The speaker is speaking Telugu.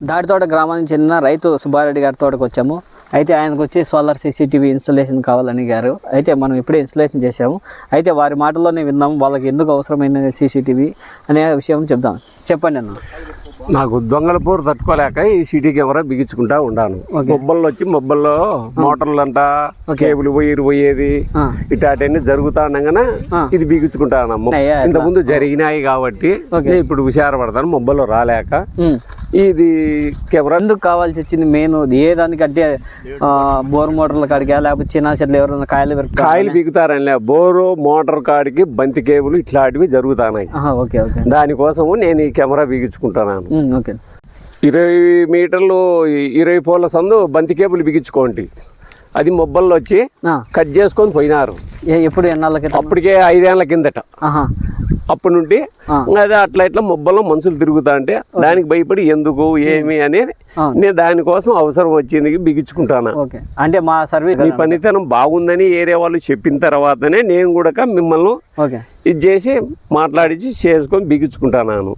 దాడితోట గ్రామానికి చెందిన రైతు సుబ్బారెడ్డి గారి తోటకు వచ్చాము. అయితే ఆయనకు వచ్చి సోలార్ సీసీటీవీ ఇన్స్టాలేషన్ కావాలని గారు. అయితే మనం ఇప్పుడే ఇన్స్టాలేషన్ చేసాము. అయితే వారి మాటల్లోనే విందాం, వాళ్ళకి ఎందుకు అవసరమైన సీసీటీవీ అనే విషయం చెప్దాం. చెప్పండి అన్న. నాకు దొంగల పోరు తట్టుకోలేక ఈ సిటీ కెమెరా బిగించుకుంటా ఉన్నాను. మొబ్బల్లో మోటార్లు అంట కేబుల్ పోయేది ఇటాటన్నీ జరుగుతా ఉండగానే ఇది బిగించుకుంటాను. ఇంత ముందు జరిగినాయి కాబట్టి నేను ఇప్పుడు హుషారు పడతాను. మొబ్బల్లో రాలేక ఇది కెమెరా ఎందుకు కావాల్సి వచ్చింది? మెయిన్ ఏ దానికంటే బోర్ మోటార్ల కాడికి లేకపోతే చిన్న చెట్లు ఎవరైనా కాయలు బిగుతారని బోరు మోటార్ కాడికి బంతి కేబుల్ ఇట్లాంటివి జరుగుతున్నాయి. దానికోసము నేను ఈ కెమెరా బిగించుకుంటున్నాను. 20 మీటర్లు 20 పోల సందు బంతి కేబుల్ బిగించుకోండి. అది మొబ్బల్లో వచ్చి కట్ చేసుకొని పోయినారు. ఎప్పుడు ఎన్నాళ్ళకి? అప్పటికే 5 ఏళ్ల కిందట. అప్పటి నుండి అదే అట్లా ఇట్లా మొబ్బల్లో మనుషులు తిరుగుతా అంటే దానికి భయపడి ఎందుకు ఏమి అనేది నేను దానికోసం అవసరం వచ్చింది బిగించుకుంటాను. అంటే మా సర్వీస్ మీ పనితనం బాగుందని ఏరియా వాళ్ళు చెప్పిన తర్వాతనే నేను కూడా మిమ్మల్ని ఇది చేసి మాట్లాడించి చేసుకొని బిగించుకుంటాను.